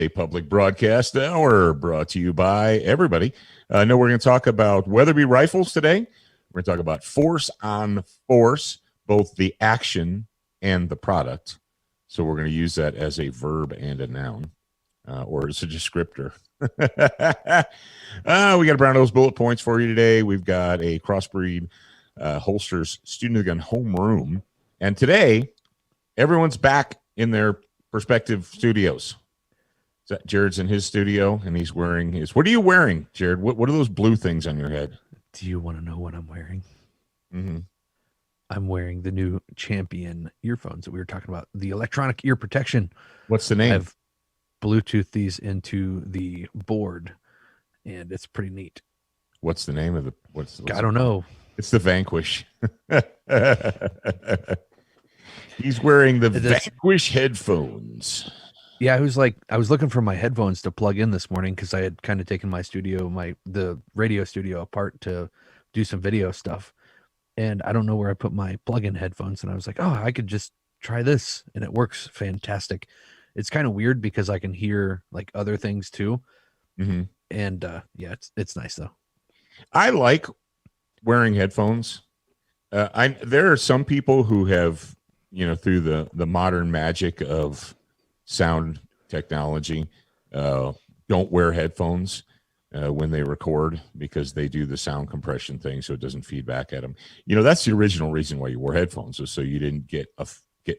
A public broadcast hour brought to you by everybody. I know we're going to talk about Weatherby rifles today. We're going to talk about force on force, both the action and the product. So we're going to use that as a verb and a noun, or as a descriptor. We got a Brownells bullet points for you today. We've got a Crossbreed Holsters Student of the Gun homeroom. And today, everyone's back in their respective studios. Jared's in his studio, and he's wearing his... What are you wearing, Jared? What are those blue things on your head? Do you want to know what I'm wearing? Mm-hmm. I'm wearing the new Champion earphones that we were talking about, the electronic ear protection. What's the name? I've Bluetooth these into the board, and it's pretty neat. What's the name of the... I don't know. It's the Vanquish. He's wearing the Vanquish headphones. Yeah, I was looking for my headphones to plug in this morning because I had kind of taken my studio, the radio studio apart to do some video stuff. And I don't know where I put my plug-in headphones. And I was like, oh, I could just try this. And it works fantastic. It's kind of weird because I can hear like other things too. Mm-hmm. And yeah, it's nice though. I like wearing headphones. There are some people who have, through the modern magic of sound technology, don't wear headphones when they record because they do the sound compression thing so it doesn't feed back at them. That's the original reason why you wore headphones, was so you didn't get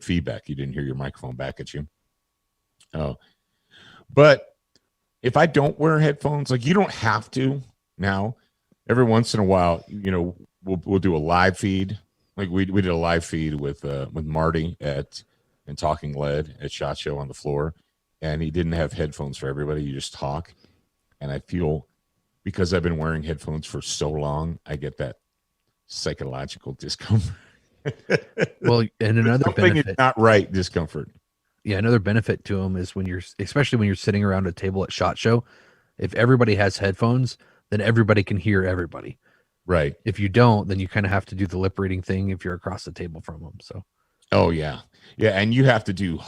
feedback. You didn't hear your microphone back at you. But if I don't wear headphones, like, you don't have to now. Every once in a while, we'll do a live feed. Like we did a live feed with Marty and Talking Lead at SHOT Show on the floor, and he didn't have headphones for everybody. You just talk, and I feel, because I've been wearing headphones for so long, I get that psychological discomfort. Well, and another something benefit, is not right, discomfort. Yeah, another benefit to them is especially when you're sitting around a table at SHOT Show, if everybody has headphones, then everybody can hear everybody. Right. If you don't, then you kind of have to do the lip reading thing if you're across the table from them. So. Oh yeah. Yeah. And you have to do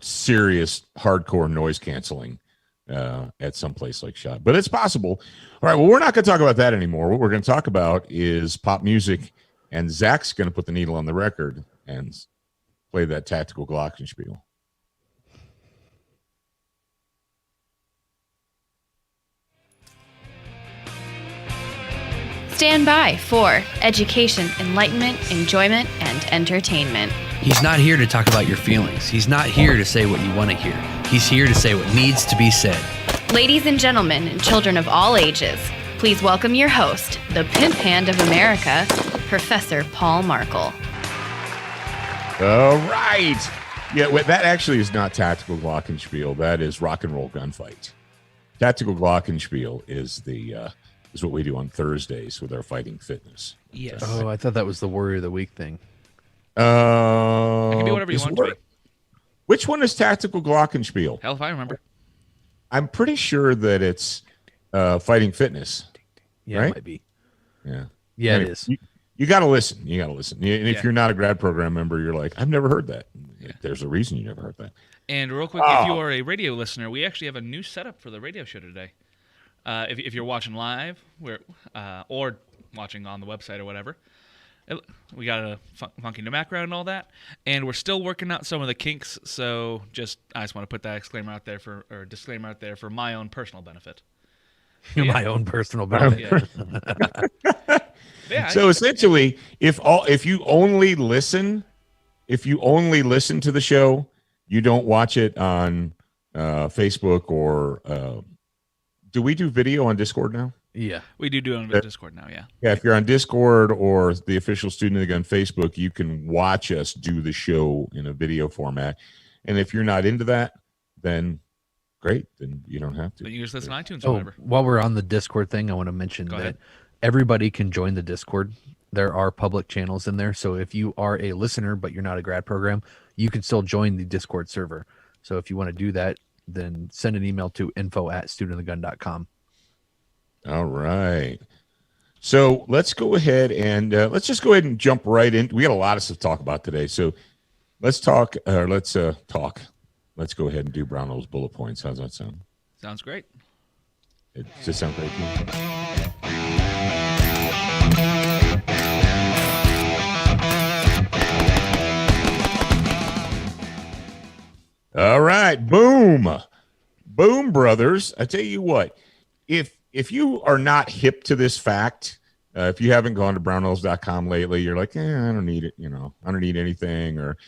serious, hardcore noise canceling at some place like SHOT, but it's possible. All right. Well, we're not going to talk about that anymore. What we're going to talk about is pop music, and Zach's going to put the needle on the record and play that tactical glockenspiel. Stand by for education, enlightenment, enjoyment, and entertainment. He's not here to talk about your feelings. He's not here to say what you want to hear. He's here to say what needs to be said. Ladies and gentlemen, and children of all ages, please welcome your host, the pimp hand of America, Professor Paul Markle. All right. Yeah, that actually is not tactical glockenspiel. That is rock and roll gunfight. Tactical glockenspiel is what we do on Thursdays with our fighting fitness. Yes. Oh, I thought that was the Warrior of the Week thing. It can be whatever you want to be. Which one is tactical glockenspiel? Hell if I remember. I'm pretty sure that it's fighting fitness. Yeah, right? It might be. Yeah. Yeah, anyway, it is. You got to listen. And if you're not a grad program member, you're like, I've never heard that. Yeah. There's a reason you never heard that. And real quick, if you are a radio listener, we actually have a new setup for the radio show today. If you're watching live or watching on the website or whatever, we got a funky new background and all that, and we're still working out some of the kinks. So I just want to put that disclaimer out there for my own personal benefit. My own personal benefit. Yeah. So essentially, if you only listen to the show, you don't watch it on Facebook or. Do we do video on Discord now? Yeah, we do it on Discord now, yeah. Yeah, if you're on Discord or the official Student of the Gun Facebook, you can watch us do the show in a video format. And if you're not into that, then great. Then you don't have to. But you just listen to iTunes or whatever. While we're on the Discord thing, I want to mention that everybody can join the Discord. There are public channels in there. So if you are a listener, but you're not a grad program, you can still join the Discord server. So if you want to do that, then send an email to info@studentofthegun.com. All right. So let's go ahead and jump right in. We got a lot of stuff to talk about today. So let's talk. let's go ahead and do Brownell's bullet points. How's that sound? Sounds great. It just sounds great. All right, boom, brothers. I tell you what, if you are not hip to this fact, if you haven't gone to brownells.com lately, you're like, I don't need it. I don't need anything, or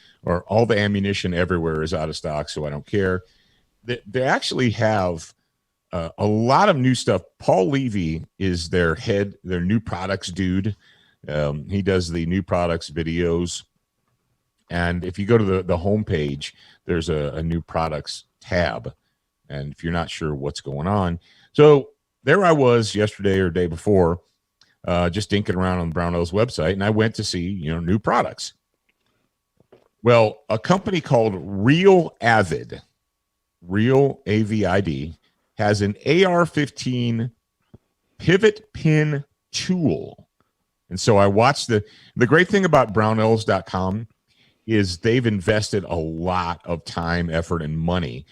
all the ammunition everywhere is out of stock, so I don't care. They actually have a lot of new stuff. Paul Levy is their new products dude. He does the new products videos. And if you go to the homepage, there's a new products tab. And if you're not sure what's going on. So there I was yesterday or day before, just dinking around on Brownell's website. And I went to see, new products. Well, a company called Real Avid, has an AR-15 pivot pin tool. And so I watched the great thing about brownells.com is they've invested a lot of time, effort, and money.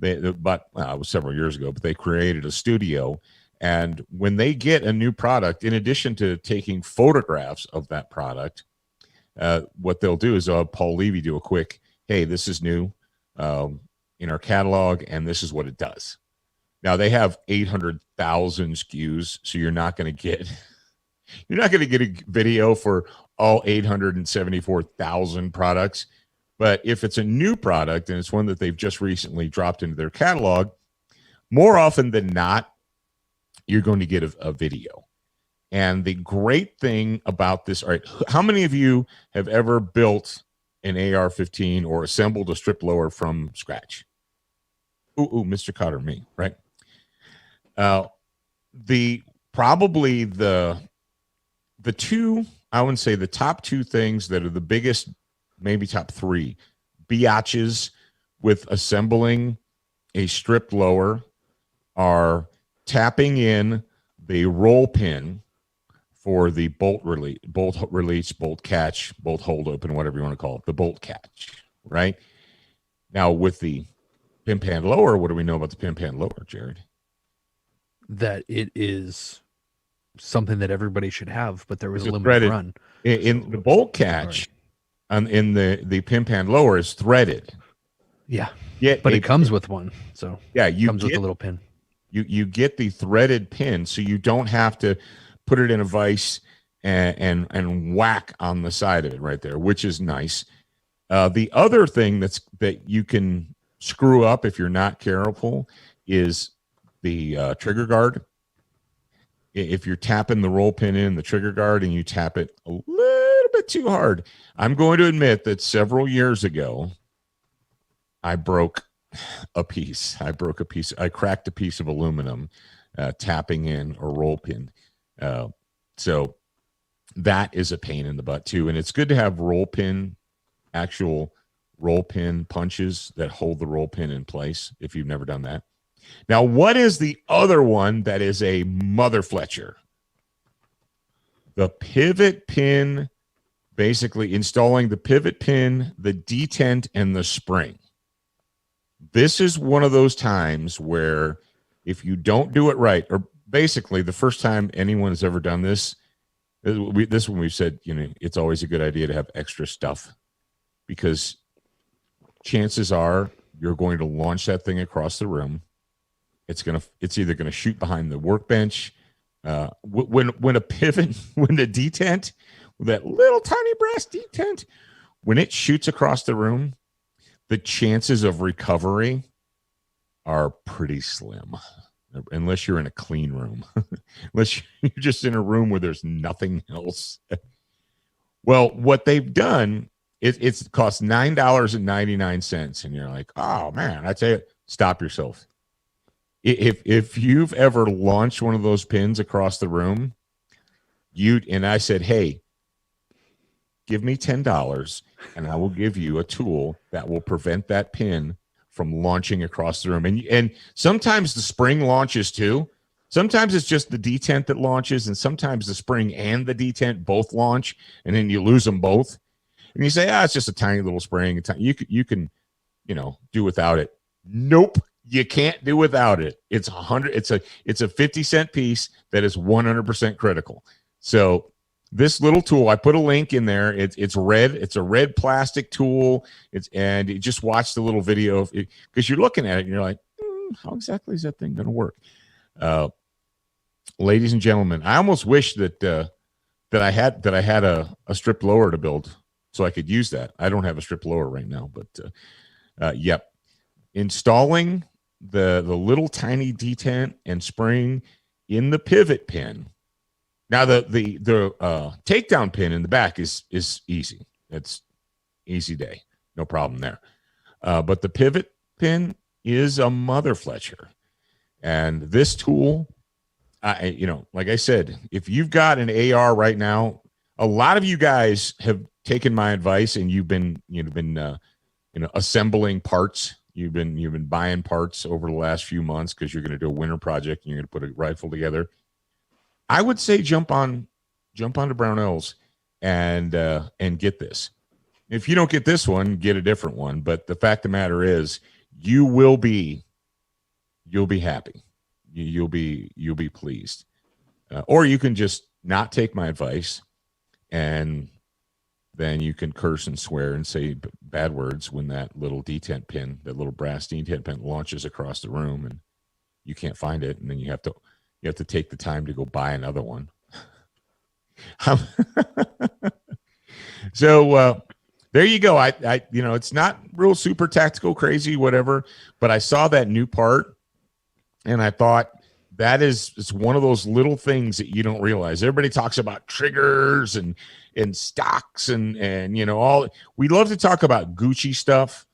It was several years ago, but they created a studio. And when they get a new product, in addition to taking photographs of that product, what they'll do is Paul Levy do a quick, hey, this is new in our catalog, and this is what it does. Now they have 800,000 SKUs, so you're not going to get a video for all 874,000 products. But if it's a new product and it's one that they've just recently dropped into their catalog, more often than not, you're going to get a video. And the great thing about this, all right, how many of you have ever built an AR-15 or assembled a strip lower from scratch? Ooh, Mr. Cotter, me, right? The two, I would say the top two things that are the biggest, maybe top three, biatches with assembling a stripped lower are tapping in the roll pin for the bolt release, bolt catch, bolt hold open, whatever you want to call it, the bolt catch, right? Now with the pin pan lower, what do we know about the pin pan lower, Jared? That it is something that everybody should have, but there was a limited threaded run. In the bolt catch, in the pin pan lower is threaded. Yeah, but it comes with one, so it comes with a little pin. You get the threaded pin, so you don't have to put it in a vise and whack on the side of it right there, which is nice. The other thing that you can screw up if you're not careful is the trigger guard. If you're tapping the roll pin in the trigger guard and you tap it a little bit too hard, I'm going to admit that several years ago, I broke a piece. I cracked a piece of aluminum tapping in a roll pin. So that is a pain in the butt too. And it's good to have actual roll pin punches that hold the roll pin in place if you've never done that. Now, what is the other one that is a mother fletcher? The pivot pin, basically installing the pivot pin, the detent, and the spring. This is one of those times where if you don't do it right, or basically the first time anyone has ever done this one we've said, it's always a good idea to have extra stuff, because chances are you're going to launch that thing across the room. It's either going to shoot behind the workbench. When the detent, that little tiny brass detent, when it shoots across the room, the chances of recovery are pretty slim, unless you're in a clean room, unless you're just in a room where there's nothing else. Well, what they've done, it costs $9.99, and you're like, oh man, I tell you, stop yourself. If you've ever launched one of those pins across the room, and I said, hey, give me $10 and I will give you a tool that will prevent that pin from launching across the room. And sometimes the spring launches too. Sometimes it's just the detent that launches, and sometimes the spring and the detent both launch, and then you lose them both. And you say, it's just a tiny little spring. You do without it. Nope, you can't do without it. It's 100. It's a 50-cent piece that is 100% critical. So this little tool, I put a link in there. It's red. It's a red plastic tool. And you just watch the little video because you're looking at it and you're like, how exactly is that thing going to work? Ladies and gentlemen, I almost wish that I had a strip lower to build so I could use that. I don't have a strip lower right now, but yep. Installing the little tiny detent and spring in the pivot pin. Now the takedown pin in the back is easy. It's easy day, no problem there. But the pivot pin is a mother fletcher, and this tool, like I said, if you've got an AR right now, a lot of you guys have taken my advice and you've been assembling parts. You've been buying parts over the last few months because you're going to do a winter project and you're going to put a rifle together. I would say jump onto Brownells and get this. If you don't get this one, get a different one. But the fact of the matter is, you'll be happy. You'll be pleased. Or you can just not take my advice, and then you can curse and swear and say bad words when that little detent pin, that little brass detent pin, launches across the room and you can't find it, and then you have to take the time to go buy another one. So there you go. I it's not real super tactical, crazy, whatever, but I saw that new part and I thought it's one of those little things that you don't realize. Everybody talks about triggers and stocks and all. We love to talk about Gucci stuff,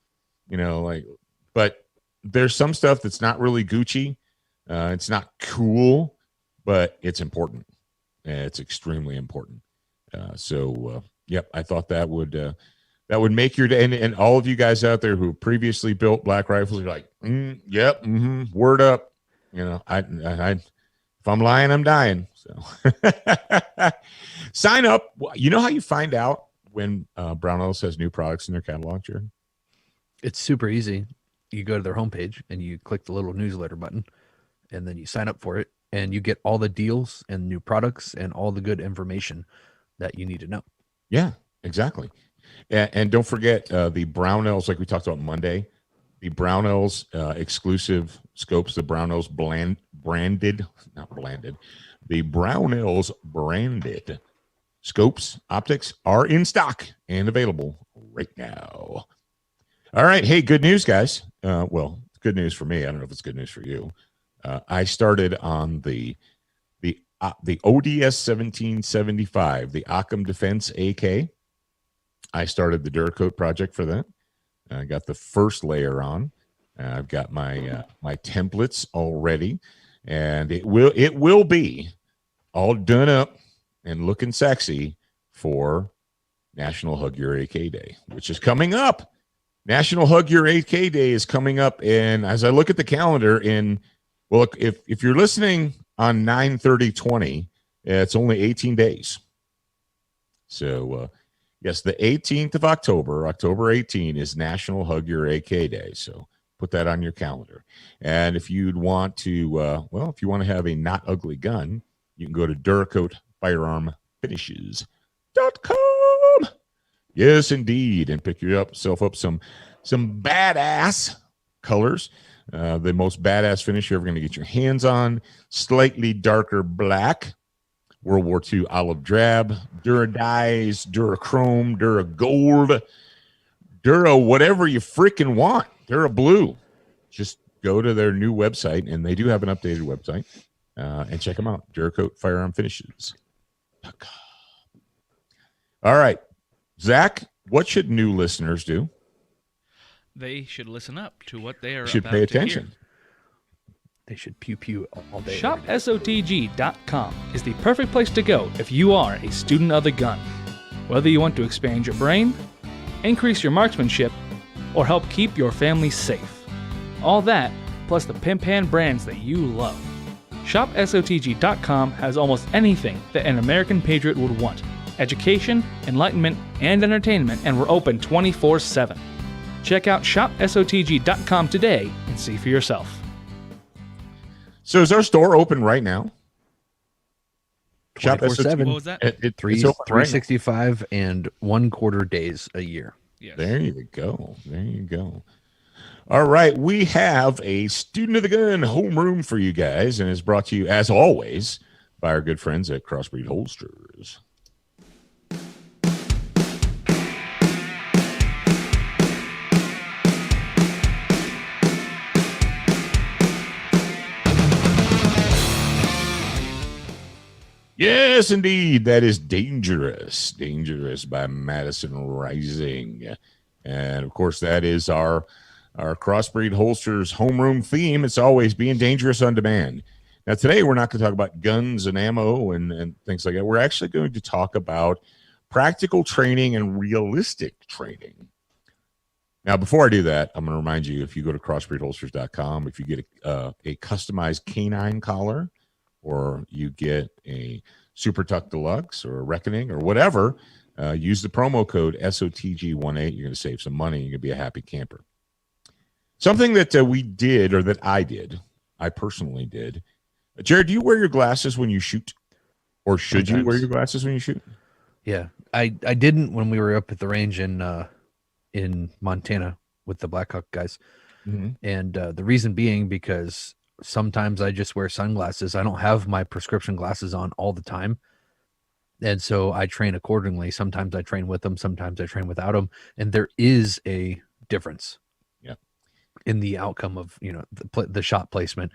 but there's some stuff that's not really Gucci. It's not cool, but it's important. It's extremely important. Yep, I thought that would make your day. And all of you guys out there who previously built black rifles, you're like, yep, word up. If I'm lying, I'm dying. So sign up. You know how you find out when Brownells has new products in their catalog, Jared? It's super easy. You go to their homepage and you click the little newsletter button, and then you sign up for it, and you get all the deals and new products and all the good information that you need to know. Yeah, exactly. And don't forget the Brownells, like we talked about Monday, the Brownells exclusive scopes, the Brownells the Brownells branded scopes, optics are in stock and available right now. All right. Hey, good news, guys. Well, good news for me. I don't know if it's good news for you. I started on the ODS 1775, the Occam Defense AK. I started the Duracoat project for that. I got the first layer on. I've got my templates all ready, and it will be all done up and looking sexy for National Hug Your AK Day, which is coming up. National Hug Your AK Day is coming up, and as I look at the calendar, if you're listening on 9/30/20, it's only 18 days. So. Yes, the 18th of October 18, is National Hug Your AK Day. So put that on your calendar. And if you'd want to, if you want to have a not ugly gun, you can go to DuracoatFirearmFinishes.com. Yes, indeed. And pick yourself up some badass colors. The most badass finish you're ever going to get your hands on. Slightly darker black. World War II olive drab, Dura dyes, Dura chrome, Dura gold, Dura whatever you freaking want, Dura blue. Just go to their new website, and they do have an updated website, and check them out, Duracoat Firearm Finishes. All right, Zach, what should new listeners do? They should listen up to what they are should about pay to attention. hear. They should pew all day. ShopSOTG.com is the perfect place to go if you are a student of the gun. Whether you want to expand your brain, increase your marksmanship, or help keep your family safe. All that, plus the Pimp Hand brands that you love. ShopSOTG.com has almost anything that an American patriot would want. Education, enlightenment, and entertainment, and we're open 24/7. Check out shopsotg.com today and see for yourself. So is our store open right now? Shop 24/7. What was that? It's open right now. 365 and 1/4 days a year. Yes. There you go. There you go. All right. We have a Student of the Gun homeroom for you guys, and it's brought to you, as always, by our good friends at Crossbreed Holsters. Yes, indeed. That is Dangerous. Dangerous by Madison Rising. And, of course, that is our Crossbreed Holsters homeroom theme. It's always being dangerous on demand. Now, today we're not going to talk about guns and ammo and things like that. We're actually going to talk about practical training and realistic training. Now, before I do that, I'm going to remind you, if you go to crossbreedholsters.com, if you get a customized canine collar, or you get a Super Tuck Deluxe or a Reckoning or whatever, use the promo code SOTG18. You're going to save some money. You're going to be a happy camper. Something that we did, or that I personally did. Jared, do you wear your glasses when you shoot? Or should Sometimes. you wear your glasses when you shoot? Yeah, I didn't when we were up at the range in Montana with the Blackhawk guys, and the reason being because sometimes I just wear sunglasses. I don't have my prescription glasses on all the time, and so I train accordingly. Sometimes I train with them, sometimes I train without them, and there is a difference, in the outcome of the shot placement.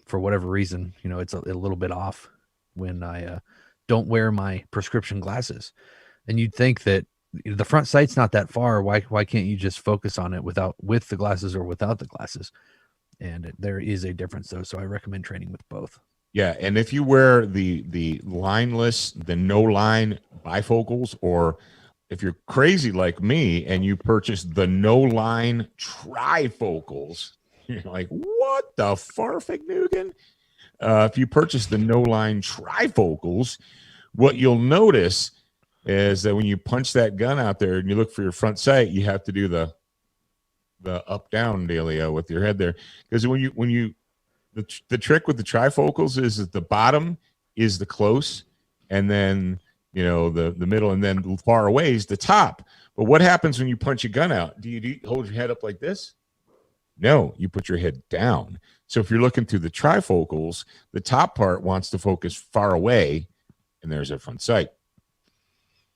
For whatever reason, it's a little bit off when I don't wear my prescription glasses. And you'd think that the front sight's not that far. Why can't you just focus on it with the glasses or without the glasses? And there is a difference, though. So I recommend training with both. Yeah, and if you wear the lineless, the no line bifocals, or if you're crazy like me and you purchase the no line trifocals, you're like, what the farfignugan? If you purchase the no line trifocals, what you'll notice is that when you punch that gun out there and you look for your front sight, you have to do the up down dealio with your head there, because the trick with the trifocals is that the bottom is the close, and then the middle, and then far away is the top. But what happens when you punch a gun out? Do you hold your head up like this? No, you put your head down. So if you're looking through the trifocals, the top part wants to focus far away, and there's a front sight.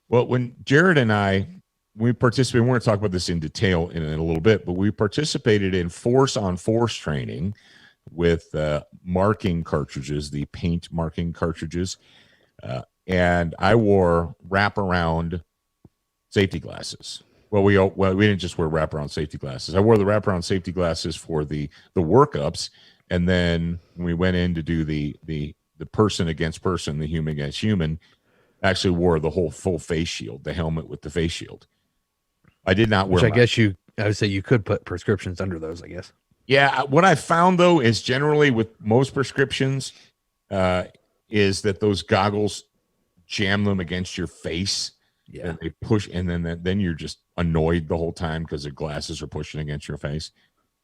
Well, when Jared and we participated, we're going to talk about this in detail in a little bit, but we participated in force-on-force training with marking cartridges, the paint marking cartridges, and I wore wraparound safety glasses. Well, we didn't just wear wraparound safety glasses. I wore the wraparound safety glasses for the workups, and then when we went in to do the person against person, the human against human, actually wore the whole full face shield, the helmet with the face shield. I did not wear. Which I would say you could put prescriptions under those, I guess. Yeah, what I found though is generally with most prescriptions, is that those goggles jam them against your face. Yeah, and they push, and then you're just annoyed the whole time because the glasses are pushing against your face.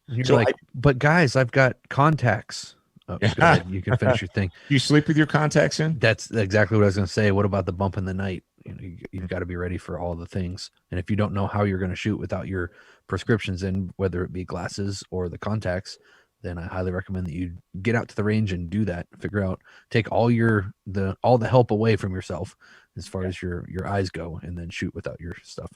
and you're like, but guys, I've got contacts. Oh, go ahead. You can finish your thing. You sleep with your contacts in? That's exactly what I was going to say. What about the bump in the night? You've got to be ready for all the things. And if you don't know how you're going to shoot without your prescriptions in, whether it be glasses or the contacts, then I highly recommend that you get out to the range and do that. Figure out, take all the help away from yourself as far as your eyes go, and then shoot without your stuff.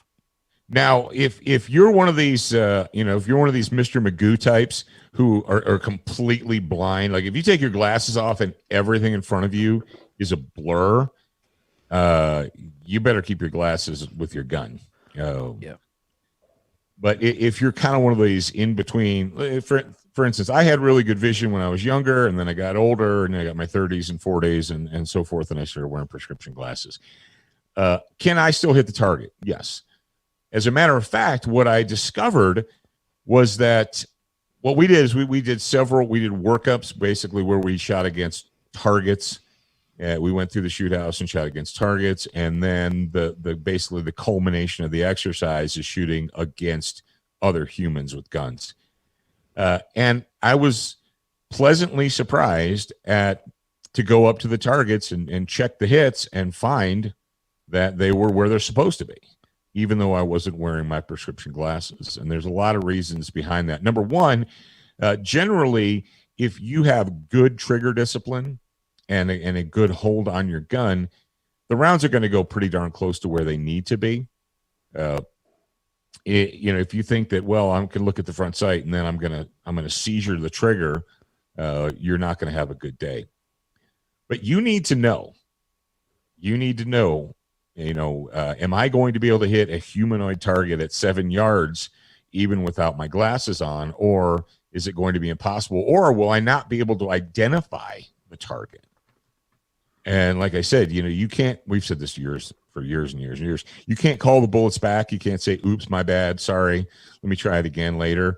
Now, if you're one of these, if you're one of these Mr. Magoo types who are completely blind, like if you take your glasses off and everything in front of you is a blur, you better keep your glasses with your gun. Oh, yeah. But if you're kind of one of these in between, for instance, I had really good vision when I was younger, and then I got older, and then I got my 30s and 40s and so forth, and I started wearing prescription glasses. Can I still hit the target? Yes. As a matter of fact, what I discovered was that what we did is we did workups, basically, where we shot against targets. We went through the shoot house and shot against targets, and then basically the culmination of the exercise is shooting against other humans with guns. And I was pleasantly surprised to go up to the targets and check the hits and find that they were where they're supposed to be, even though I wasn't wearing my prescription glasses. And there's a lot of reasons behind that. Number one, generally, if you have good trigger discipline and a good hold on your gun, the rounds are going to go pretty darn close to where they need to be. If you think that, well, I can look at the front sight and then I'm gonna seizure the trigger, you're not going to have a good day. But you need to know. Am I going to be able to hit a humanoid target at 7 yards even without my glasses on, or is it going to be impossible, or will I not be able to identify the target? And like I said, you can't, we've said this for years and years and years. You can't call the bullets back. You can't say, oops, my bad, sorry, let me try it again later.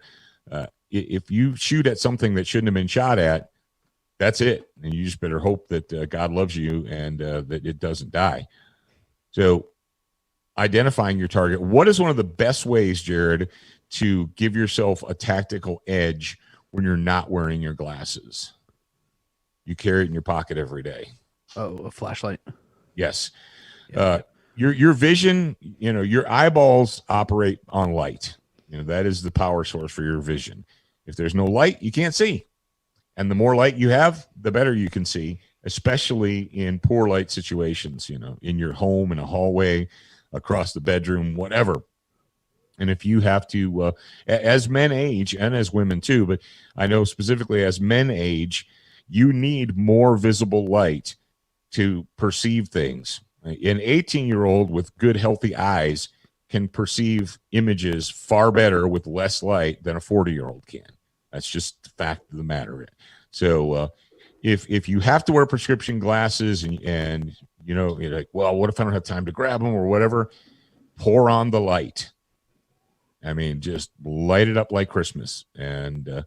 If you shoot at something that shouldn't have been shot at, that's it. And you just better hope that God loves you and that it doesn't die. So identifying your target. What is one of the best ways, Jared, to give yourself a tactical edge when you're not wearing your glasses? You carry it in your pocket every day. Oh, a flashlight. Yes. Yeah. Your vision, your eyeballs operate on light. That is the power source for your vision. If there's no light, you can't see. And the more light you have, the better you can see, especially in poor light situations, in your home, in a hallway, across the bedroom, whatever. And if you have to, as men age, and as women too, but I know specifically as men age, you need more visible light to perceive things. An 18-year-old with good, healthy eyes can perceive images far better with less light than a 40-year-old can. That's just the fact of the matter. So if you have to wear prescription glasses and you're like, well, what if I don't have time to grab them or whatever? Pour on the light. I mean, just light it up like Christmas, and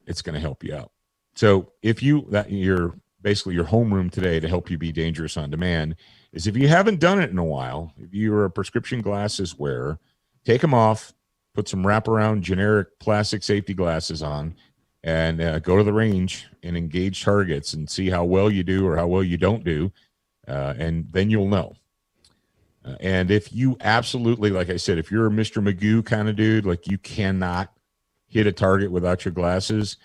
it's going to help you out. So if you're basically your homeroom today to help you be dangerous on demand is, if you haven't done it in a while, if you're a prescription glasses wearer, take them off, put some wraparound generic plastic safety glasses on, and go to the range and engage targets and see how well you do or how well you don't do. And then you'll know. And if you absolutely, like I said, if you're a Mr. Magoo kind of dude, like you cannot hit a target without your glasses,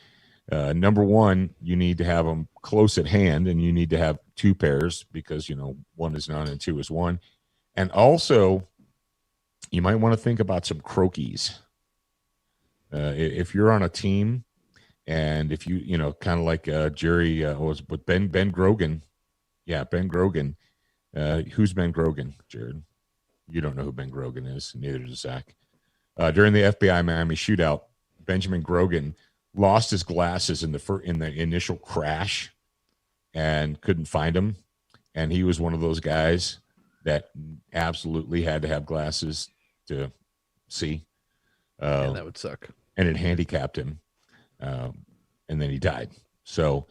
number one, you need to have them close at hand, and you need to have 2 pairs because, one is none and 2 is one. And also, you might want to think about some croquis. If you're on a team, and if you, kind of like Jerry was with Ben Grogan. Yeah, Ben Grogan. Who's Ben Grogan, Jared? You don't know who Ben Grogan is. Neither does Zach. During the FBI Miami shootout, Benjamin Grogan lost his glasses in the initial crash and couldn't find them. And he was one of those guys that absolutely had to have glasses to see. Yeah, that would suck. And it handicapped him. And then he died. So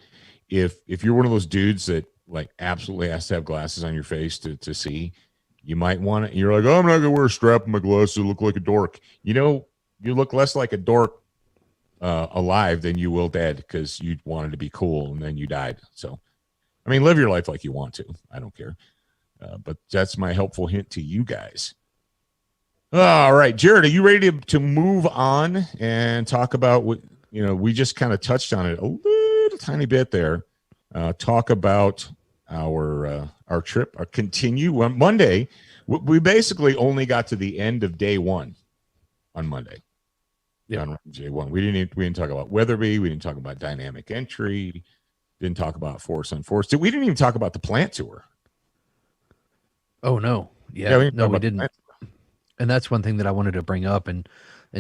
if you're one of those dudes that like absolutely has to have glasses on your face to see, you might want to, you're like, oh, I'm not gonna wear a strap on my glasses, look like a dork. You look less like a dork alive than you will dead, because you wanted to be cool and then you died. So I mean, live your life like you want to. I don't care. But that's my helpful hint to you guys. All right, Jared, are you ready to move on and talk about what, we just kind of touched on it a little tiny bit there. Talk about our trip, our continue on Monday. We basically only got to the end of day 1 on Monday. Yeah, on day 1. We didn't talk about Weatherby. We didn't talk about dynamic entry. Didn't talk about force on force. We didn't even talk about the plant tour. Oh no, yeah, we didn't. The And that's one thing that I wanted to bring up and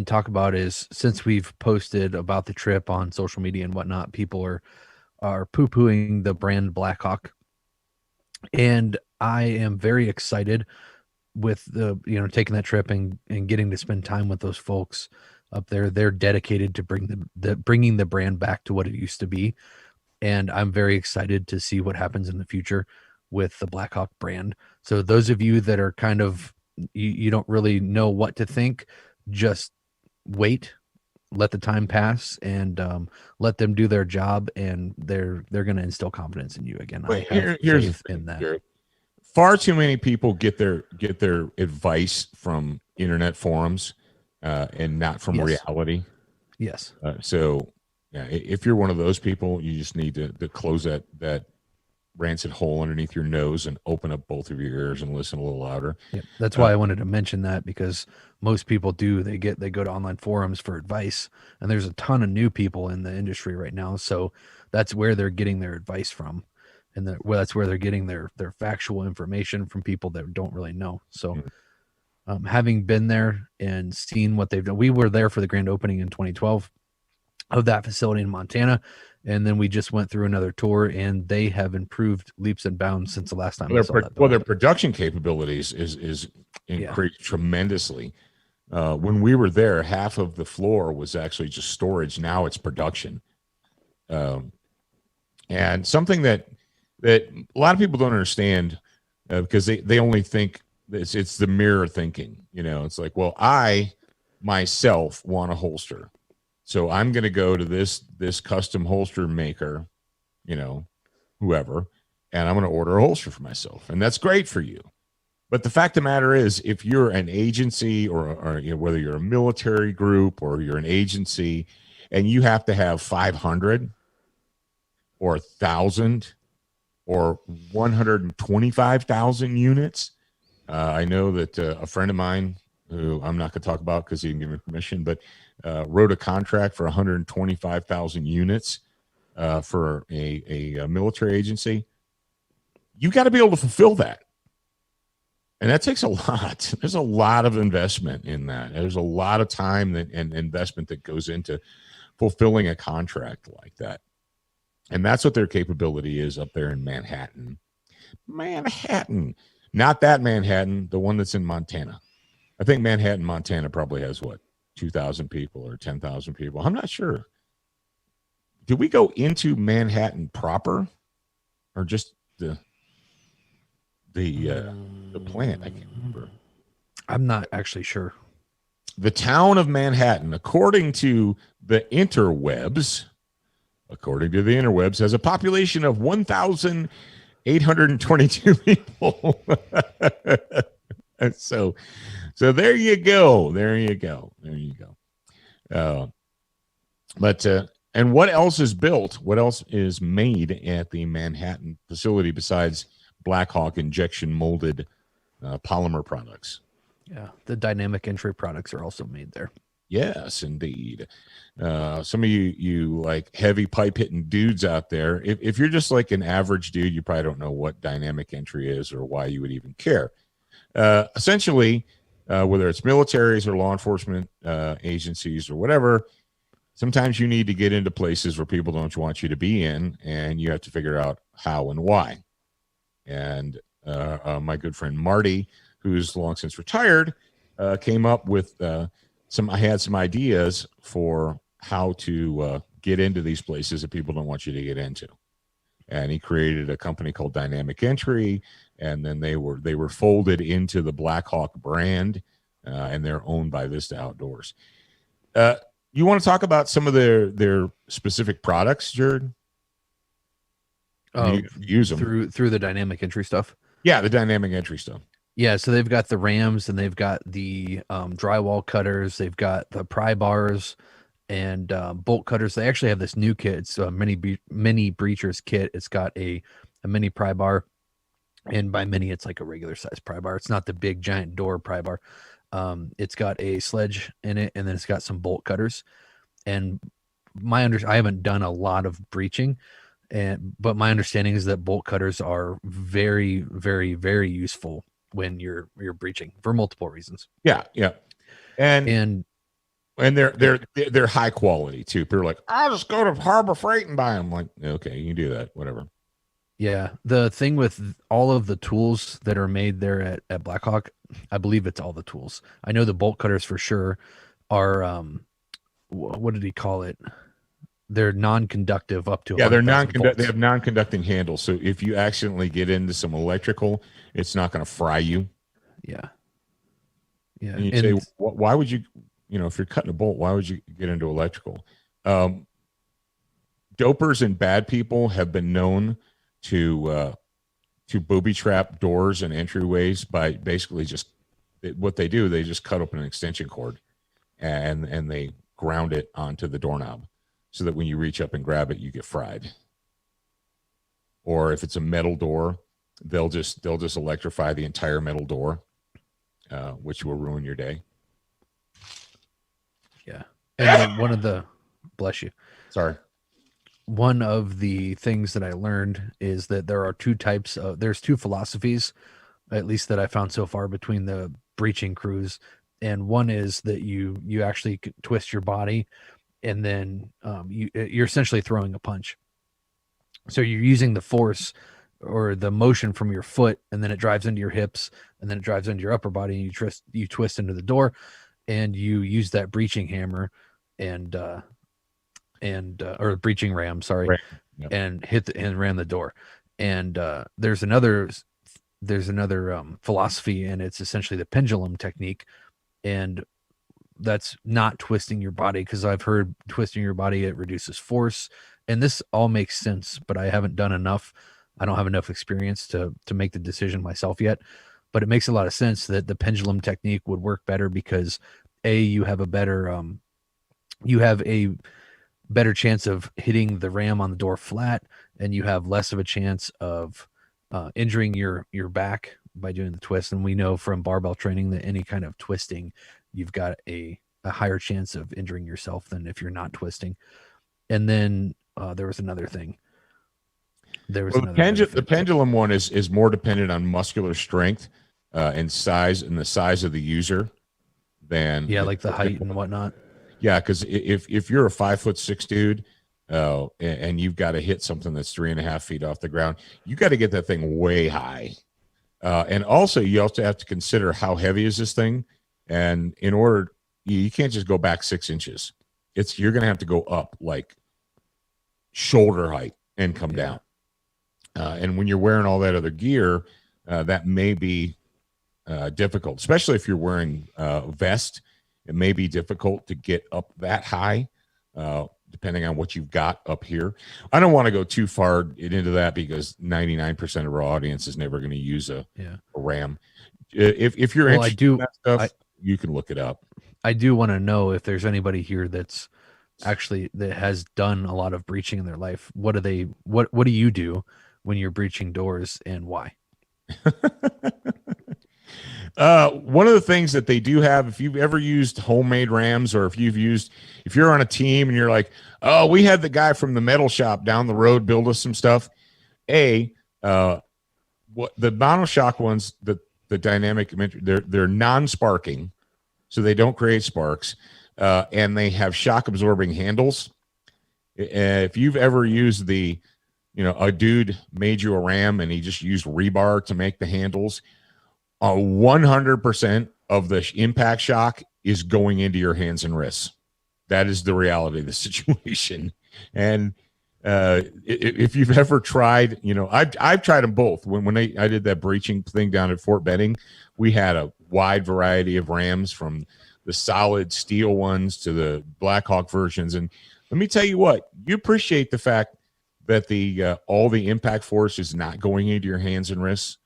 talk about is, since we've posted about the trip on social media and whatnot, people are poo-pooing the brand Blackhawk. And I am very excited with the, taking that trip and getting to spend time with those folks up there. They're dedicated to bringing the brand back to what it used to be. And I'm very excited to see what happens in the future with the Blackhawk brand. So those of you that are kind of, you don't really know what to think, just wait, let the time pass, and let them do their job, and they're going to instill confidence in you again. But I have here's faith the thing, in that. Jared. Far too many people get their advice from internet forums and not from Yes. reality. Yes. So yeah, if you're one of those people, you just need to close that rancid hole underneath your nose and open up both of your ears and listen a little louder. Yep. That's why I wanted to mention that, because most people do. They go to online forums for advice, and there's a ton of new people in the industry right now. So that's where they're getting their advice from, and that's where they're getting their factual information from people that don't really know. So having been there and seen what they've done, we were there for the grand opening in 2012 of that facility in Montana. And then we just went through another tour, and they have improved leaps and bounds since the last time. Their production capabilities is increased tremendously. When we were there, half of the floor was actually just storage. Now it's production. And something that a lot of people don't understand because they only think it's the mirror thinking. It's like, well, I myself want a holster, so I'm going to go to this custom holster maker, whoever, and I'm going to order a holster for myself. And that's great for you. But the fact of the matter is, if you're an agency or whether you're a military group or you're an agency and you have to have 500 or 1,000 or 125,000 units, I know that a friend of mine, who I'm not going to talk about because he didn't give me permission, but wrote a contract for 125,000 units for a military agency. You got to be able to fulfill that. And that takes a lot. There's a lot of investment in that. There's a lot of time and investment that goes into fulfilling a contract like that. And that's what their capability is up there in Manhattan. Not that Manhattan, the one that's in Montana. I think Manhattan, Montana probably has 2,000 people or 10,000 people. I'm not sure. Did we go into Manhattan proper or just the plant? I can't remember. I'm not actually sure. The town of Manhattan, according to the interwebs, has a population of 1,822 people. So there you go. And what else is built? What else is made at the Manhattan facility besides Blackhawk injection molded polymer products? Yeah, the dynamic entry products are also made there. Yes, indeed. Some of you like heavy pipe hitting dudes out there. If you're just like an average dude, you probably don't know what dynamic entry is or why you would even care. Essentially, whether it's militaries or law enforcement agencies or whatever, sometimes you need to get into places where people don't want you to be in, and you have to figure out how and why. And my good friend Marty, who's long since retired, came up with I had some ideas for how to get into these places that people don't want you to get into. And he created a company called Dynamic Entry, and then they were folded into the Blackhawk brand, and they're owned by Vista Outdoors. You want to talk about some of their specific products, Jared? You use them through the dynamic entry stuff. Yeah, the dynamic entry stuff. Yeah, so they've got the rams, and they've got the drywall cutters. They've got the pry bars and bolt cutters. They actually have this new kit. It's a mini breachers kit. It's got a mini pry bar, and by mini, it's like a regular size pry bar. It's not the big giant door pry bar. It's got a sledge in it, and then it's got some bolt cutters. And I haven't done a lot of breaching, but my understanding is that bolt cutters are very, very, very useful when you're breaching for multiple reasons. Yeah. And they're high quality too. People are like, I'll just go to Harbor Freight and buy them. I'm like, okay, you can do that, whatever. Yeah, the thing with all of the tools that are made there at Blackhawk, I believe it's all the tools. I know the bolt cutters for sure are what did he call it? They're non-conductive up to they're non-conductive. They have non-conducting handles, so if you accidentally get into some electrical, it's not going to fry you. Yeah. And you say, why would you if you're cutting a bolt, why would you get into electrical? Dopers and bad people have been known to booby trap doors and entryways by basically just what they do. They just cut open an extension cord and they ground it onto the doorknob so that when you reach up and grab it, you get fried. Or if it's a metal door, they'll just electrify the entire metal door, which will ruin your day. Yeah. And then bless you. Sorry. One of the things that I learned is that there's two philosophies, at least that I found so far, between the breaching crews. And one is that you actually twist your body, and then you're essentially throwing a punch. So you're using the force or the motion from your foot, and then it drives into your hips, and then it drives into your upper body, and you twist into the door, and you use that breaching hammer or breaching ram, sorry, right. Yep. and ram the door. And there's another philosophy, and it's essentially the pendulum technique, and that's not twisting your body, because I've heard twisting your body, it reduces force, and this all makes sense, but I haven't done enough. I don't have enough experience to make the decision myself yet, but it makes a lot of sense that the pendulum technique would work better because you have a better chance of hitting the ram on the door flat, and you have less of a chance of injuring your back by doing the twist. And we know from barbell training that any kind of twisting, you've got a higher chance of injuring yourself than if you're not twisting. And then there was another thing. The pendulum one is more dependent on muscular strength and size, and the size of the user than like the height and whatnot. Yeah, because if you're a 5'6" dude, and you've got to hit something that's 3.5 feet off the ground, you got to get that thing way high. And also, you also have to consider how heavy is this thing, and in order, you can't just go back 6 inches. You're going to have to go up like shoulder height and come down. And when you're wearing all that other gear, that may be difficult, especially if you're wearing a vest. It may be difficult to get up that high, depending on what you've got up here. I don't want to go too far into that because 99% of our audience is never going to use a RAM. If you're interested in that stuff, you can look it up. I do want to know if there's anybody here that has done a lot of breaching in their life. What do you do when you're breaching doors, and why? One of the things that they do have, if you've ever used homemade rams, or if you're on a team and you're like, oh, we had the guy from the metal shop down the road build us some stuff. What the monoshock ones, the dynamic, they're non-sparking, so they don't create sparks, and they have shock absorbing handles. If you've ever used a dude made you a ram and he just used rebar to make the handles, 100% of the impact shock is going into your hands and wrists. That is the reality of the situation. And if you've ever tried, I've tried them both. When I did that breaching thing down at Fort Benning, we had a wide variety of rams, from the solid steel ones to the Blackhawk versions. And let me tell you what, you appreciate the fact that all the impact force is not going into your hands and wrists.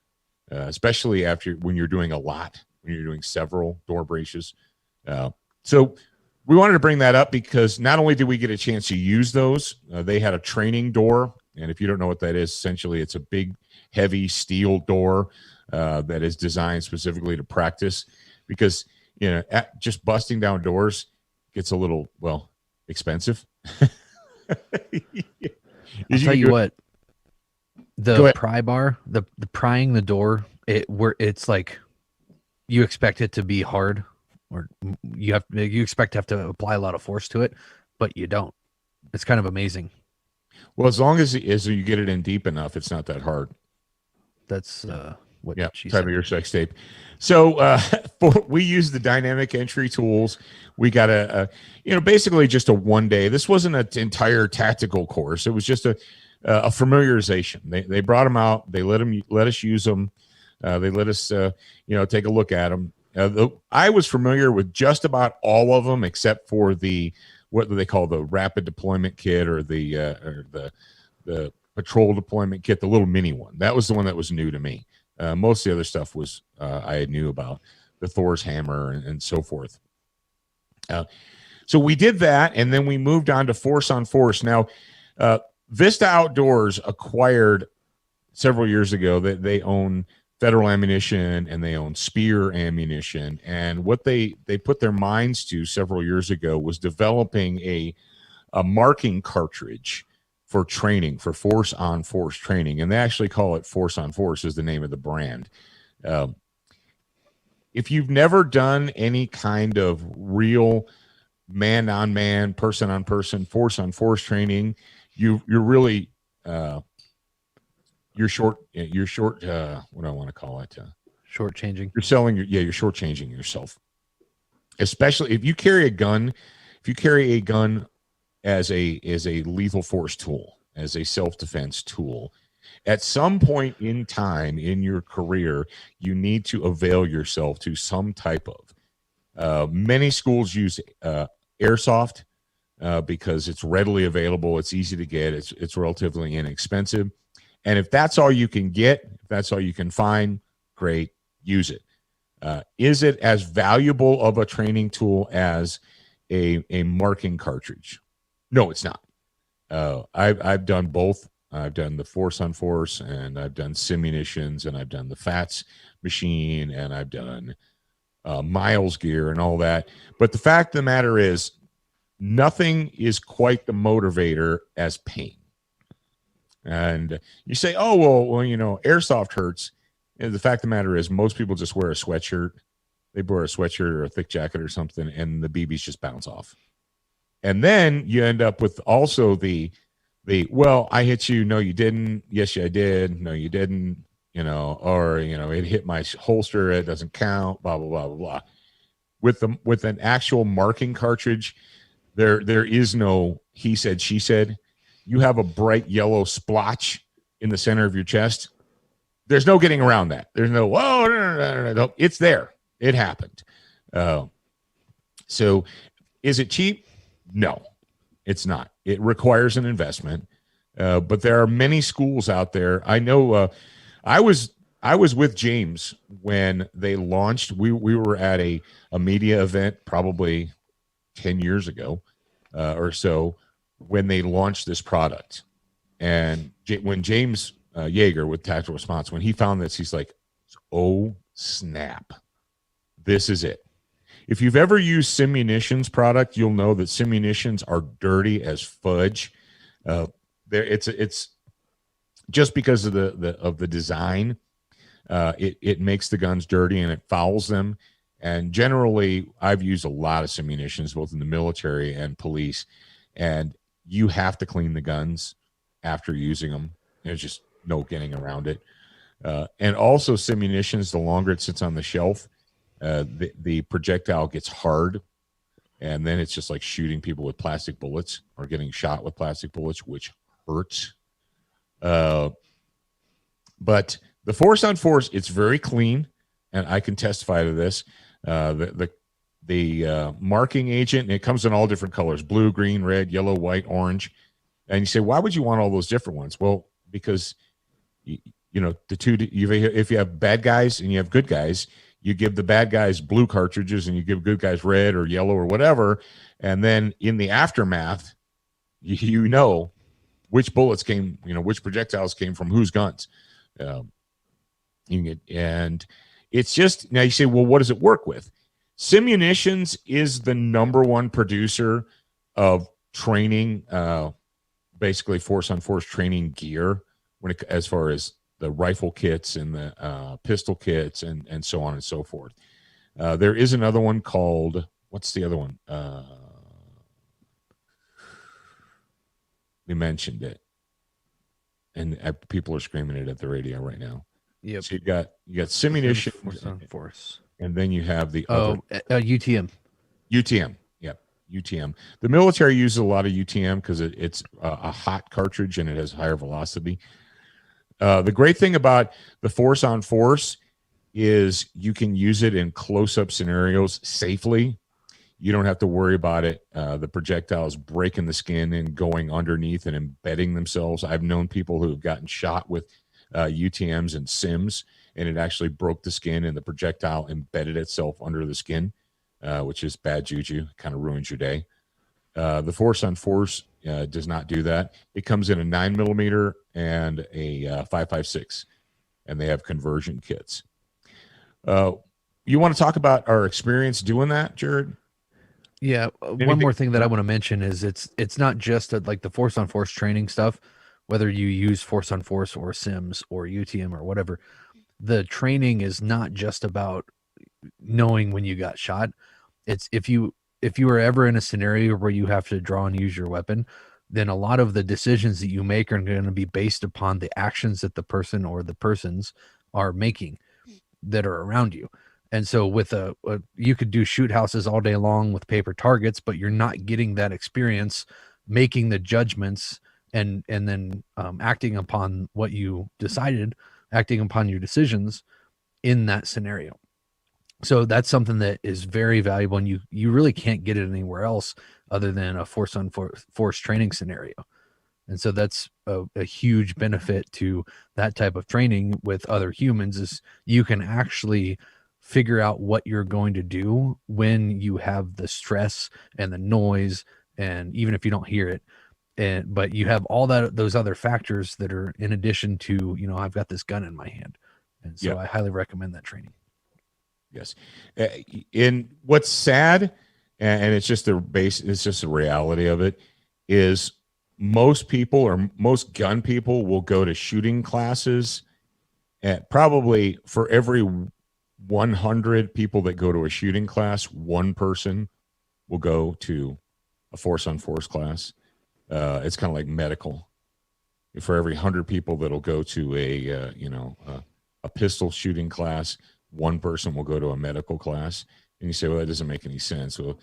Especially when you're doing when you're doing several door breaches. So we wanted to bring that up because not only did we get a chance to use those, they had a training door. And if you don't know what that is, essentially it's a big, heavy steel door that is designed specifically to practice, because, just busting down doors gets a little, expensive. I'll tell you what. The pry bar, the prying the door, it's like you expect it to be hard, or you expect to have to apply a lot of force to it, but you don't. It's kind of amazing. Well, as long as you get it in deep enough, it's not that hard. That's what she type said. of your sex tape. So we use the dynamic entry tools. We got basically just a one day. This wasn't an entire tactical course. It was just a familiarization. They brought them out. They let us use them. They let us take a look at them. I was familiar with just about all of them except for what do they call the rapid deployment kit or the patrol deployment kit, the little mini one. That was the one that was new to me. Most of the other stuff was I knew about, the Thor's hammer and so forth. So we did that, and then we moved on to Force on Force. Now, Vista Outdoors acquired several years ago that they own Federal Ammunition and they own Spear Ammunition. And what they put their minds to several years ago was developing a marking cartridge for training, for Force on Force training. And they actually call it Force on Force is the name of the brand. If you've never done any kind of real man on man, person on person, force on force training, you're really you're short what do I want to call it? Shortchanging. You're shortchanging yourself. Especially if you carry a gun, as a lethal force tool, as a self-defense tool. At some point in time in your career, you need to avail yourself to some type of. Many schools use airsoft because it's readily available, it's easy to get, it's relatively inexpensive, and if that's all you can get, if that's all you can find, great, use it. Is it as valuable of a training tool as a marking cartridge? No, it's not. I've done both. I've done the Force on Force, and I've done Simunitions, and I've done the FATS machine, and I've done Miles gear and all that. But the fact of the matter is, nothing is quite the motivator as pain. And you say, oh, well, airsoft hurts. And the fact of the matter is, most people just wear a sweatshirt. They wear a sweatshirt or a thick jacket or something, and the BBs just bounce off. And then you end up with also the well, I hit you. No, you didn't. Yes, I did. No, you didn't. It hit my holster. It doesn't count. Blah, blah, blah, blah, blah. With an actual marking cartridge, there is no he said, she said. You have a bright yellow splotch in the center of your chest. There's no getting around that. There's no, no. It's there. It happened. So is it cheap? No, it's not. It requires an investment. But there are many schools out there. I know I was with James when they launched. We were at a media event probably 10 years ago or so when they launched this product. And when James Yeager with Tactical Response, when he found this, he's like, oh, snap. This is it. If you've ever used Simunitions product, you'll know that Simunitions are dirty as fudge. It's just because of the design. It makes the guns dirty and it fouls them. And generally, I've used a lot of Simunitions, both in the military and police, and you have to clean the guns after using them. There's just no getting around it. And also, Simunitions, the longer it sits on the shelf, the projectile gets hard, and then it's just like shooting people with plastic bullets or getting shot with plastic bullets, which hurts. But the Force on Force, it's very clean, and I can testify to this. The marking agent, and it comes in all different colors: blue, green, red, yellow, white, orange. And you say, why would you want all those different ones? Well, because if you have bad guys and you have good guys, you give the bad guys blue cartridges and you give good guys red or yellow or whatever. And then in the aftermath, you know which bullets came, which projectiles came from whose guns. And it's just, now you say, well, what does it work with? Simunitions is the #1 producer of training, basically Force on Force training gear as far as the rifle kits and the pistol kits and so on and so forth. There is another one called, what's the other one? We mentioned it, and people are screaming it at the radio right now. Yep. So you got Simunition, Force on Force, and then you have the other UTM. UTM. Yep, UTM. The military uses a lot of UTM because it's a hot cartridge and it has higher velocity. The great thing about the Force on Force is you can use it in close-up scenarios safely. You don't have to worry about it. The projectiles breaking the skin and going underneath and embedding themselves. I've known people who have gotten shot with UTMs and SIMs, and it actually broke the skin and the projectile embedded itself under the skin, which is bad juju, kind of ruins your day. The Force on Force does not do that. It comes in a 9mm and a 5.56, and they have conversion kits. You want to talk about our experience doing that, Jared? Yeah. One more thing that I want to mention is it's not just like the Force on Force training stuff, whether you use Force on Force or Sims or UTM or whatever. The training is not just about knowing when you got shot. It's if you are ever in a scenario where you have to draw and use your weapon, then a lot of the decisions that you make are going to be based upon the actions that the person or the persons are making that are around you. And so with you could do shoot houses all day long with paper targets, but you're not getting that experience making the judgments and then acting upon what you decided, acting upon your decisions in that scenario. So that's something that is very valuable, and you really can't get it anywhere else other than a Force on Force training scenario. And so that's a huge benefit to that type of training with other humans, is you can actually figure out what you're going to do when you have the stress and the noise, and even if you don't hear it, but you have all those other factors that are in addition to, I've got this gun in my hand. And so I highly recommend that training. Yes. In what's sad, and it's just it's just the reality of it, is most people or most gun people will go to shooting classes, and probably for every 100 people that go to a shooting class, one person will go to a Force on Force class. It's kind of like medical. For every 100 people that'll go to a pistol shooting class, one person will go to a medical class. And you say, well, that doesn't make any sense. Well,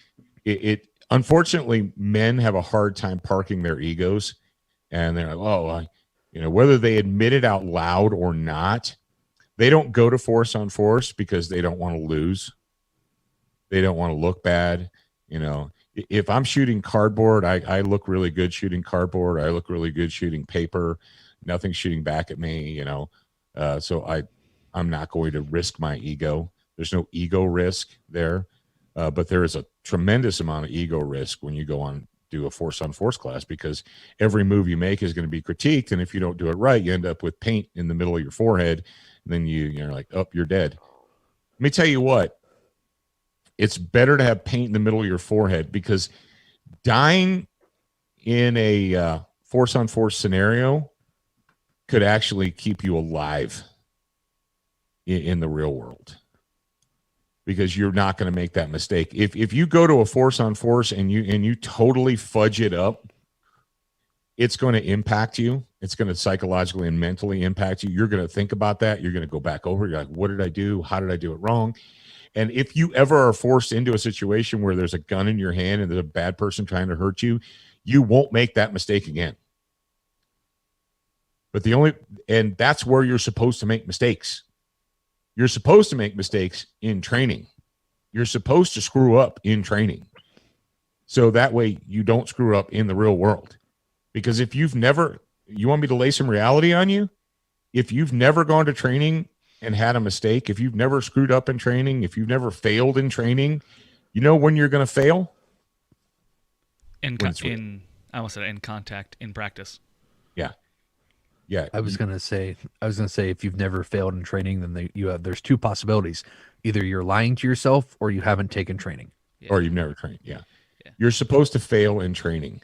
it unfortunately, men have a hard time parking their egos, and they're like, whether they admit it out loud or not, they don't go to Force on Force because they don't want to lose. They don't want to look bad. If I'm shooting cardboard, I look really good shooting cardboard. I look really good shooting paper. Nothing's shooting back at me, so I'm not going to risk my ego. There's no ego risk there, but there is a tremendous amount of ego risk when you go on do a Force on Force class, because every move you make is going to be critiqued, and if you don't do it right, you end up with paint in the middle of your forehead, and then you're like, oh, you're dead. Let me tell you what, it's better to have paint in the middle of your forehead, because dying in a Force on Force scenario could actually keep you alive in the real world, because you're not going to make that mistake. If you go to a Force on Force and you totally fudge it up, it's going to impact you. It's going to psychologically and mentally impact you. You're going to think about that. You're going to go back over. You're like, what did I do? How did I do it wrong? And if you ever are forced into a situation where there's a gun in your hand and there's a bad person trying to hurt you, you won't make that mistake again. But and that's where you're supposed to make mistakes. You're supposed to make mistakes in training. You're supposed to screw up in training, so that way you don't screw up in the real world. Because if you want me to lay some reality on you, if you've never gone to training and had a mistake, if you've never screwed up in training, if you've never failed in training, you know when you're going to fail? I almost said in contact, in practice. Yeah. Yeah. I was gonna say if you've never failed in training, then there's two possibilities: either you're lying to yourself or you haven't taken training, or you've never trained. Yeah. You're supposed to fail in training.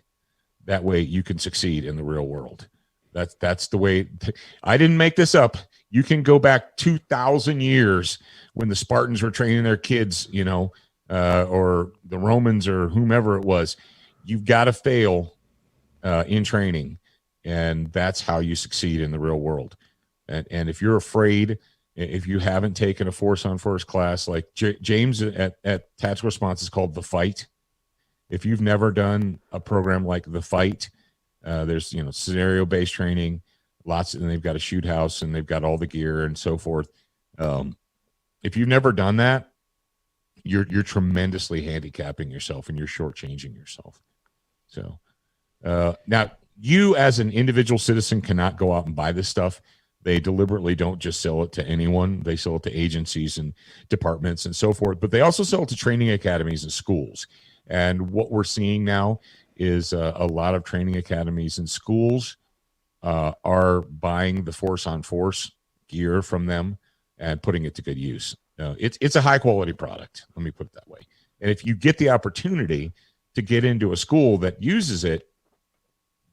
That way you can succeed in the real world. That's the way. I didn't make this up. You can go back 2,000 years when the Spartans were training their kids, or the Romans or whomever it was. You've got to fail in training. And that's how you succeed in the real world. And if you're afraid, if you haven't taken a Force on Force class, like James at Tactical Response is called The Fight. If you've never done a program like The Fight, there's scenario-based training, and they've got a shoot house and they've got all the gear and so forth. If you've never done that, you're tremendously handicapping yourself and you're shortchanging yourself. So now you as an individual citizen cannot go out and buy this stuff. They deliberately don't just sell it to anyone. They sell it to agencies and departments and so forth, but they also sell it to training academies and schools. And what we're seeing now is a lot of training academies and schools are buying the Force on Force gear from them and putting it to good use. It's a high quality product. Let me put it that way. And if you get the opportunity to get into a school that uses it,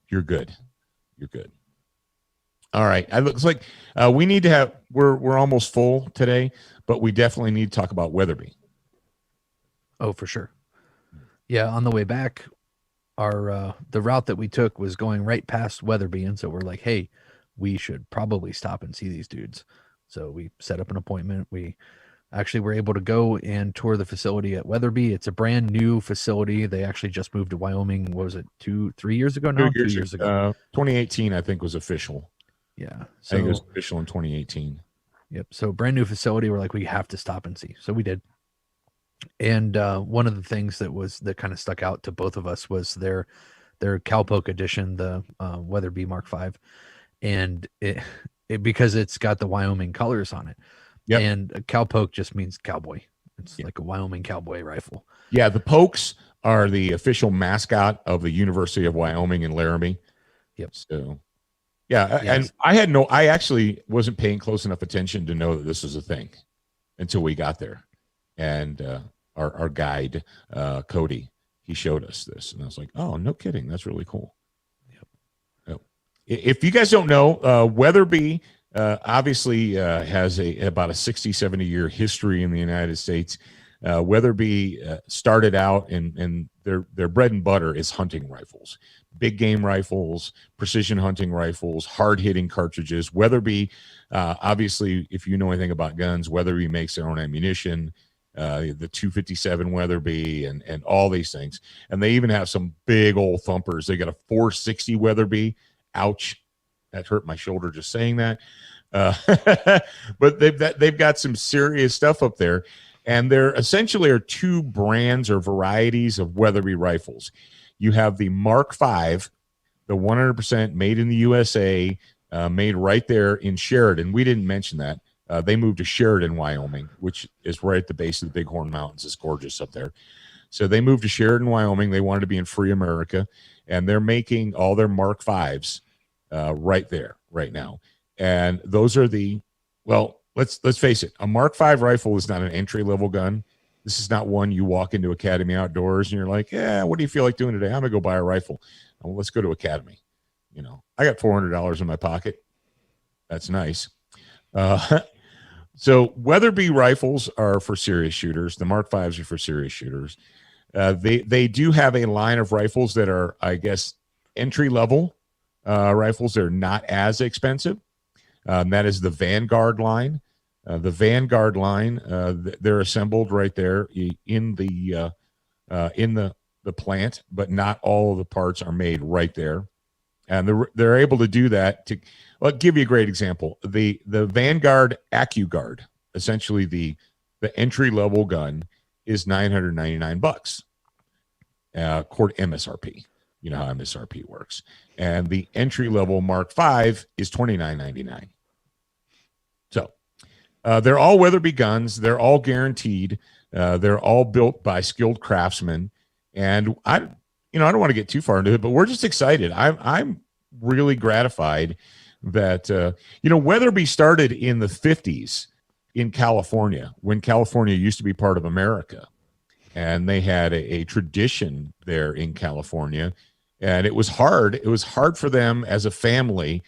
you're good. You're good. All right. It looks like we need to have, we're almost full today, but we definitely need to talk about Weatherby. Oh, for sure. Yeah. On the way back, our the route that we took was going right past Weatherby. And so we're like, hey, we should probably stop and see these dudes. So we set up an appointment. We actually were able to go and tour the facility at Weatherby. It's a brand new facility. They actually just moved to Wyoming. What was it, 2-3 years ago now? 2 years ago. 2018, I think, was official. Yeah. So, I think it was official in 2018. Yep. So brand new facility. We're like, we have to stop and see. So we did. And one of the things that kind of stuck out to both of us was their Cowpoke edition, the Weatherby Mark V. And it because it's got the Wyoming colors on it. Yep. And a cowpoke just means cowboy. It's like a Wyoming cowboy rifle. Yeah, the pokes are the official mascot of the University of Wyoming in Laramie. Yep. So, yeah, yes. And I actually wasn't paying close enough attention to know that this was a thing until we got there. And our guide, Cody, he showed us this. And I was like, oh, no kidding. That's really cool. Yep. If you guys don't know, Weatherby obviously has about a 60-70 year history in the United States. Weatherby started out and their bread and butter is hunting rifles, big game rifles, precision hunting rifles, hard hitting cartridges. Weatherby, obviously, if you know anything about guns, Weatherby makes their own ammunition, the 257 Weatherby and all these things. And they even have some big old thumpers. They got a 460 Weatherby. Ouch. That hurt my shoulder just saying that. But they've got some serious stuff up there. And there essentially are two brands or varieties of Weatherby rifles. You have the Mark V, the 100% made in the USA, made right there in Sheridan. We didn't mention that. They moved to Sheridan, Wyoming, which is right at the base of the Bighorn Mountains. It's gorgeous up there. So they moved to Sheridan, Wyoming. They wanted to be in free America. And they're making all their Mark Vs right there, right now. And those are let's face it, a Mark V rifle is not an entry-level gun. This is not one you walk into Academy Outdoors and you're like, yeah, what do you feel like doing today? I'm going to go buy a rifle. Well, let's go to Academy. You know, I got $400 in my pocket. That's nice. So Weatherby rifles are for serious shooters. The Mark Vs are for serious shooters. They do have a line of rifles that are, I guess, entry-level rifles. They're not as expensive. That is the Vanguard line. The Vanguard line, they're assembled right there in the plant, but not all of the parts are made right there. And they're able to do that. I'll give you a great example. The Vanguard AccuGuard, essentially the entry level gun, is $999, quote MSRP. You know how MSRP works. And the entry level Mark V is $29.99. So they're all Weatherby guns. They're all guaranteed. They're all built by skilled craftsmen. And I don't want to get too far into it, but we're just excited. I'm really gratified that Weatherby started in the 50s in California, when California used to be part of America, and they had a tradition there in California. And it was hard. It was hard for them as a family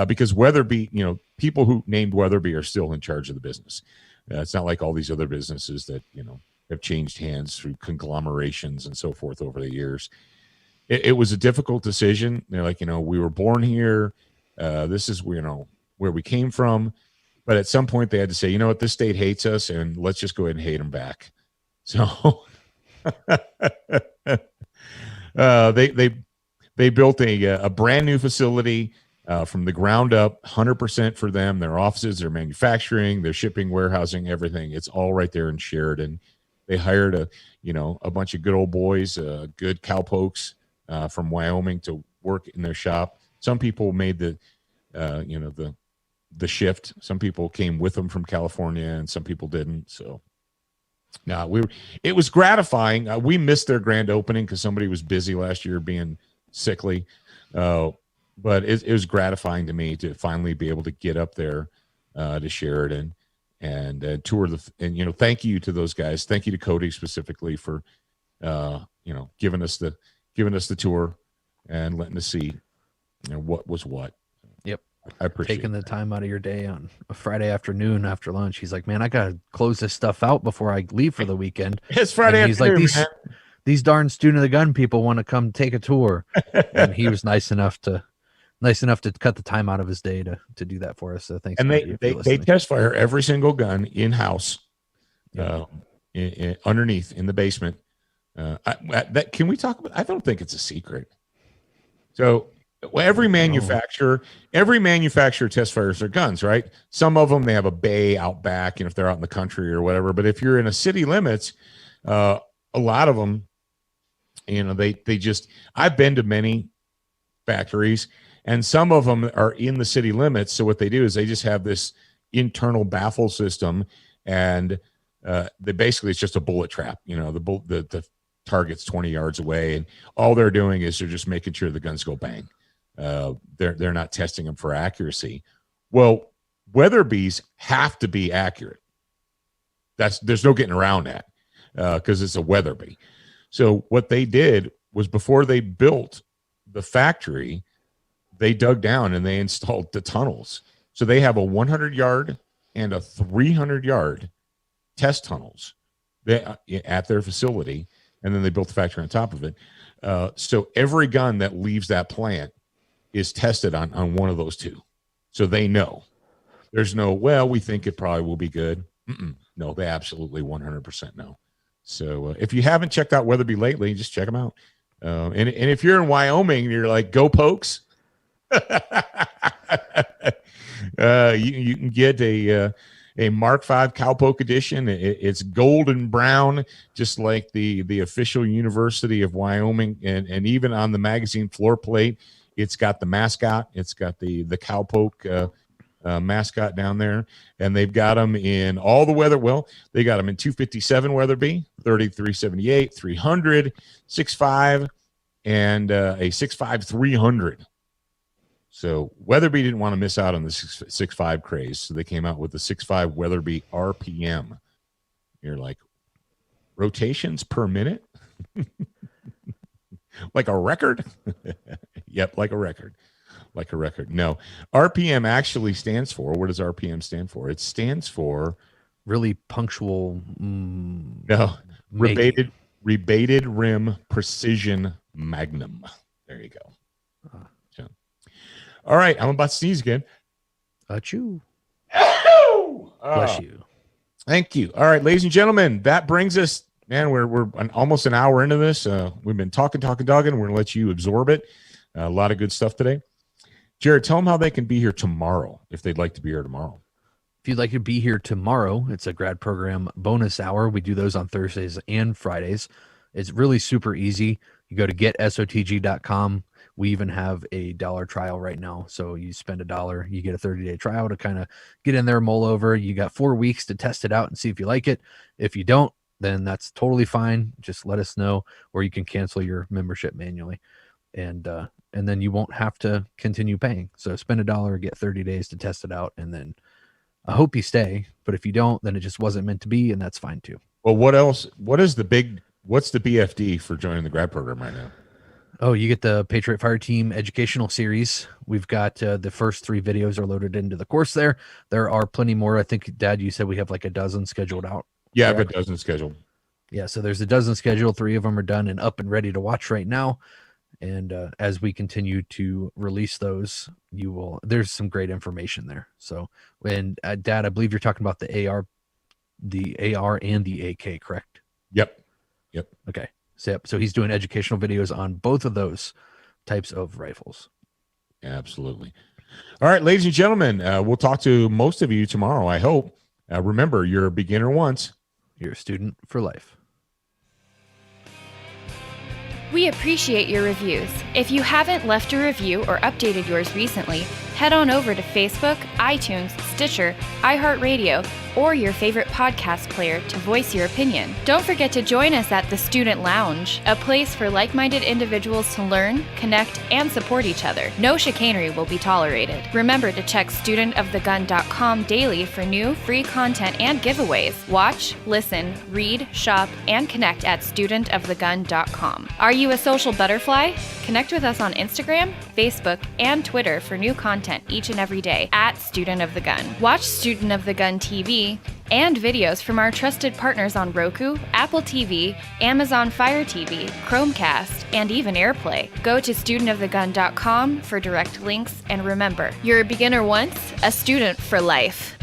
because Weatherby, people who named Weatherby are still in charge of the business. It's not like all these other businesses that, have changed hands through conglomerations and so forth over the years. It was a difficult decision. They're like, we were born here. This is, where we came from. But at some point they had to say, you know what, this state hates us and let's just go ahead and hate them back. So they built a brand new facility. from the ground up, 100% for them. Their offices, their manufacturing, their shipping, warehousing, everything. It's all right there in Sheridan. They hired a bunch of good old boys, good cowpokes from Wyoming to work in their shop. Some people made the shift. Some people came with them from California, and some people didn't. So, it was gratifying. We missed their grand opening because somebody was busy last year being sickly. But it was gratifying to me to finally be able to get up there to Sheridan and tour thank you to those guys. Thank you to Cody specifically for giving us the tour and letting us see what was what. Yep. I appreciate taking the time out of your day on a Friday afternoon after lunch. He's like, man, I gotta close this stuff out before I leave for the weekend. It's Friday and he's afternoon, like, these darn student of the gun people want to come take a tour. And he was nice enough to cut the time out of his day to do that for us. So thanks. And they test fire every single gun in house, underneath in the basement. Can we talk about? I don't think it's a secret. So every manufacturer test fires their guns, right? Some of them they have a bay out back, if they're out in the country or whatever. But if you're in a city limits, a lot of them, they just. I've been to many factories. And some of them are in the city limits. So what they do is they just have this internal baffle system, and it's just a bullet trap. The target's 20 yards away, and all they're doing is they're just making sure the guns go bang. They're not testing them for accuracy. Well, Weatherby's have to be accurate. There's no getting around that because it's a Weatherby. So what they did was before they built the factory, they dug down and they installed the tunnels. So they have a 100-yard and a 300-yard test tunnels at their facility, and then they built the factory on top of it. So every gun that leaves that plant is tested on one of those two. So they know. There's no, we think it probably will be good. No, they absolutely 100% know. So if you haven't checked out Weatherby lately, just check them out. And if you're in Wyoming, you're like, go Pokes. You can get a Mark V Cowpoke edition. It's golden brown, just like the official University of Wyoming, and even on the magazine floor plate, it's got the mascot. It's got the Cowpoke mascot down there, and they've got them in all the weather. Well, they got them in 257 Weatherby, 3378, 300, 6.5, and a 6.5 300. So Weatherby didn't want to miss out on the 6.5 craze, so they came out with the 6.5 Weatherby RPM. You're like, rotations per minute? Like a record? Yep, like a record. Like a record. No, RPM actually stands for, what does RPM stand for? It stands for really punctual. Rebated rim precision magnum. There you go. All right, I'm about to sneeze again. Achoo. Bless you. Thank you. All right, ladies and gentlemen, that brings us, man, we're almost an hour into this. We've been talking. We're going to let you absorb it. A lot of good stuff today. Jared, tell them how they can be here tomorrow if they'd like to be here tomorrow. If you'd like to be here tomorrow, it's a grad program bonus hour. We do those on Thursdays and Fridays. It's really super easy. You go to getsotg.com. We even have a $1 trial right now. So you spend $1, you get a 30-day trial to kind of get in there, mull over. You got 4 weeks to test it out and see if you like it. If you don't, then that's totally fine. Just let us know, or you can cancel your membership manually. And then you won't have to continue paying. So spend $1, get 30 days to test it out. And then I hope you stay. But if you don't, then it just wasn't meant to be. And that's fine too. Well, what else? What's the BFD for joining the grad program right now? Oh, you get the Patriot Fire Team educational series. We've got the first 3 videos are loaded into the course there. There are plenty more. I think, Dad, you said we have like a dozen scheduled out. Yeah, I have a dozen scheduled. Yeah, so there's a dozen scheduled. 3 of them are done and up and ready to watch right now. And as we continue to release those, there's some great information there. So, and Dad, I believe you're talking about the AR and the AK, correct? Yep. Okay. So he's doing educational videos on both of those types of rifles. Absolutely. All right, ladies and gentlemen, we'll talk to most of you tomorrow, I hope. Remember, you're a beginner once. You're a student for life. We appreciate your reviews. If you haven't left a review or updated yours recently, head on over to Facebook, iTunes, Stitcher, iHeartRadio, or your favorite podcast player to voice your opinion. Don't forget to join us at the Student Lounge, a place for like-minded individuals to learn, connect, and support each other. No chicanery will be tolerated. Remember to check studentofthegun.com daily for new, free content and giveaways. Watch, listen, read, shop, and connect at studentofthegun.com. Are you a social butterfly? Connect with us on Instagram, Facebook, and Twitter for new content each and every day at Student of the Gun. Watch Student of the Gun TV and videos from our trusted partners on Roku, Apple TV, Amazon Fire TV, Chromecast, and even AirPlay. Go to studentofthegun.com for direct links, and remember, you're a beginner once, a student for life.